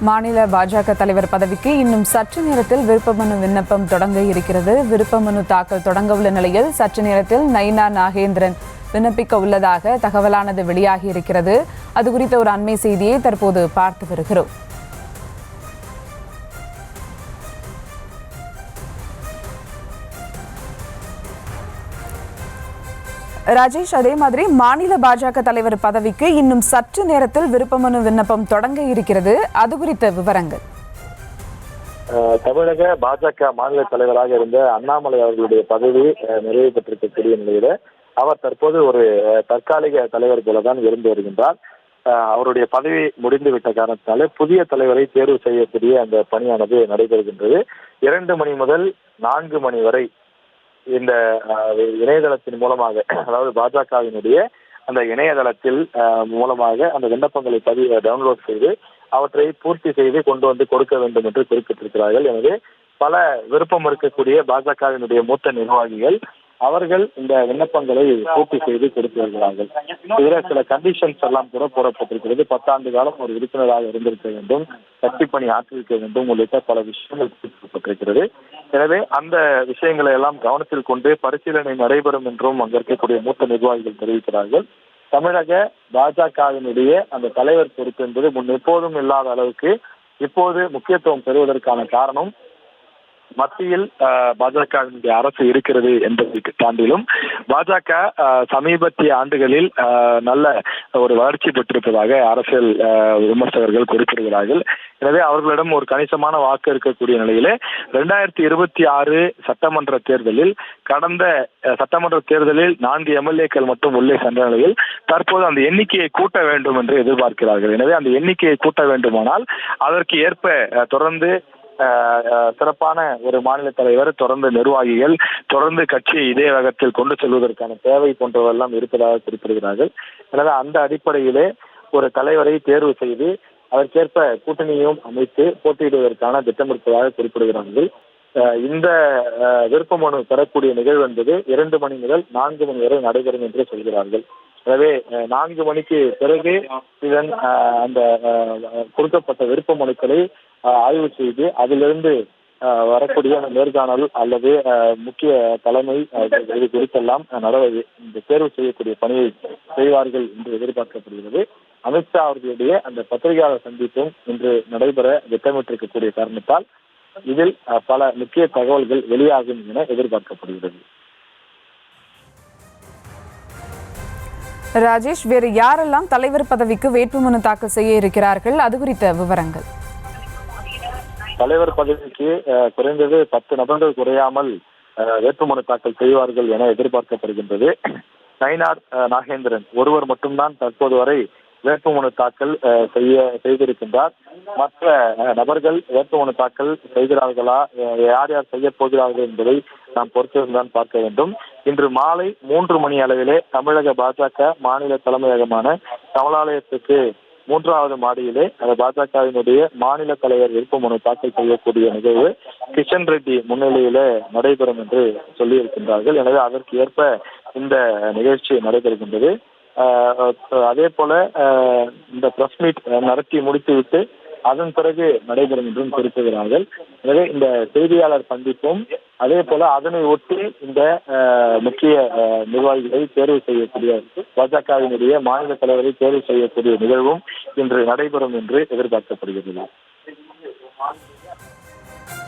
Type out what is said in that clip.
மாநில பாஜக தலைவர் பதவிக்கு இன்னும் சற்று நேரத்தில் விருப்பமனு விண்ணப்பம் தொடங்க இருக்கிறது. விருப்பமனு தாக்கல் தொடங்க உள்ள நிலையில் சற்று நேரத்தில் நயினார் நாகேந்திரன் விண்ணப்பிக்க உள்ளதாக தகவலானது வெளியாகி இருக்கிறது. அது குறித்த ஒரு அண்மை செய்தியை தற்போது பார்த்து வருகிறோம். ராஜேஷ், அதே மாதிரி மாநில பாஜக தலைவர் பதவிக்கு இன்னும் சற்று நேரத்தில் விருப்பமனு விண்ணப்பம் தொடங்க இருக்கிறது. அது குறித்த விவரங்கள். தமிழக பாஜக மாநில தலைவராக இருந்த அண்ணாமலை அவர்களுடைய பதவி நிறைவு பெற்றிருக்கக்கூடிய நிலையில அவர் தற்போது ஒரு தற்காலிக தலைவர் போலதான் இருந்து வருகின்றார். அவருடைய பதவி முடிந்துவிட்ட காரணத்தினால புதிய தலைவரை தேர்வு செய்யக்கூடிய அந்த பணியானது நடைபெறுகின்றது. 2 மணி முதல் 4 மணி வரை இந்த இணையதளத்தின் மூலமாக, அதாவது பாஜகவினுடைய அந்த இணையதளத்தில் மூலமாக அந்த விண்ணப்பங்களை டவுன்லோட் செய்து அவற்றை பூர்த்தி செய்து கொண்டு வந்து கொடுக்க வேண்டும் என்று குறிப்பிட்டிருக்கிறார்கள். எனவே பல விருப்பம் இருக்கக்கூடிய பாஜகவினுடைய மூத்த நிர்வாகிகள் அவர்கள் இந்த விண்ணப்பங்களை பூர்த்தி செய்து கொடுத்து வருகிறார்கள். இதுல சில கண்டிஷன்ஸ் எல்லாம் கூட போடப்பட்டிருக்கிறது. 10 ஆண்டு காலம் ஒரு உறுப்பினராக இருந்திருக்க வேண்டும், கட்சி பணி ஆற்றிருக்க வேண்டும் உள்ளிட்ட பல விஷயங்கள் குறிப்பிடப்பட்டிருக்கிறது. எனவே அந்த விஷயங்களை எல்லாம் கவனத்தில் கொண்டு பரிசீலனை நடைபெறும் என்றும் அங்க இருக்கக்கூடிய மூத்த நிர்வாகிகள் தெரிவிக்கிறார்கள். தமிழக பாஜகவினுடைய அந்த தலைவர் பொறுப்பு என்பது முன் எப்போதும் இல்லாத அளவுக்கு இப்போது முக்கியத்துவம் பெறுவதற்கான காரணம் மத்தியில் பாஜகவினுடைய அரசு இருக்கிறது என்பதை தாண்டிலும் பாஜக சமீபத்திய ஆண்டுகளில் நல்ல ஒரு வளர்ச்சி பெற்றிருப்பதாக அரசியல் விமர்சகர்கள் குறிப்பிடுகிறார்கள். எனவே அவர்களிடம் ஒரு கணிசமான வாக்கு இருக்கக்கூடிய நிலையிலே 2026 சட்டமன்ற தேர்தலில் கடந்த சட்டமன்ற தேர்தலில் 4 எம்எல்ஏக்கள் மட்டும் உள்ளே சென்ற நிலையில் தற்போது அந்த எண்ணிக்கையை கூட்ட வேண்டும் என்று எதிர்பார்க்கிறார்கள். எனவே அந்த எண்ணிக்கையை கூட்ட வேண்டுமானால் அதற்கு ஏற்ப தொடர்ந்து சிறப்பான ஒரு மாநில தலைவர், தொடர்ந்து நிர்வாகிகள், தொடர்ந்து கட்சியை இதே வேகத்தில் கொண்டு செல்வதற்கான தேவை போன்றவெல்லாம் இருப்பதாக குறிப்பிடுகிறார்கள். எனவே அந்த அடிப்படையிலே ஒரு தலைவரை தேர்வு செய்து அதற்கேற்ப கூட்டணியும் அமைத்து போட்டியிடுவதற்கான திட்டம் இருப்பதாக குறிப்பிடுகிறார்கள். இந்த விருப்ப மனு பெறக்கூடிய நிகழ்வு என்பது 2 மணி முதல் 4 மணி வரை நடைபெறும் என்று சொல்கிறார்கள். எனவே 4 மணிக்கு பிறகு இதன் அந்த கொடுக்கப்பட்ட விருப்ப மனுக்களை ஆய்வு செய்து அதிலிருந்து வரக்கூடிய நேர்காணல் அல்லது முக்கிய தலைமை இது குறித்தெல்லாம் இந்த தேர்வு செய்யக்கூடிய பணியை செய்வார்கள் என்று எதிர்பார்க்கப்படுகிறது. அமித்ஷா அவர்களுடைய அந்த பத்திரிகையாளர் சந்திப்பும் இன்று நடைபெற திட்டமிட்டிருக்கக்கூடிய காரணத்தால் இதில் பல முக்கிய தகவல்கள் வெளியாகும் என எதிர்பார்க்கப்படுகிறது. ராஜேஷ், வேறு யாரெல்லாம் தலைவர் பதவிக்கு வேட்புமனு தாக்கல் செய்ய இருக்கிறார்கள்? அது குறித்த விவரங்கள். தலைவர் பதவிக்கு குறைந்தது 10 நபர்கள் குறையாமல் வேட்புமனு தாக்கல் செய்வார்கள் என எதிர்பார்க்கப்படுகின்றது. நயினார் நாகேந்திரன் ஒருவர் மட்டும்தான் தற்போது வரை வேட்புமனு தாக்கல் செய்திருக்கின்றார். மற்ற நபர்கள் வேட்புமனு தாக்கல் செய்கிறார்களா, யார் யார் செய்ய போகிறார்கள் என்பதை நாம் பொறுத்திருந்தான் பார்க்க வேண்டும். இன்று மாலை 3 மணி அளவிலே தமிழக பாஜக மாநில தலைமையகமான கமலாலயத்துக்கு 3வது மாடியிலே பாஜகவினுடைய மாநில தலைவர் வேட்புமனு தாக்கல் செய்யக்கூடிய நிகழ்வு கிஷன் ரெட்டி முன்னிலையில நடைபெறும் என்று சொல்லியிருக்கின்றார்கள். எனவே அதற்கு ஏற்ப இந்த நிகழ்ச்சி நடைபெறுகின்றது. அதே போல இந்த பிரஸ் மீட் நடத்தி முடித்துவிட்டு அதன் பிறகு நடைபெறும் என்றும் குறிப்பிடுகிறார்கள். எனவே இந்த செய்தியாளர் சந்திப்பும் அதே போல அதனை ஒட்டி இந்த முக்கிய நிர்வாகிகளை தேர்வு செய்யக்கூடிய பாஜகவினுடைய மாநில தலைவரை தேர்வு செய்யக்கூடிய நிகழ்வும் இன்று நடைபெறும் என்று எதிர்பார்க்கப்படுகிறது.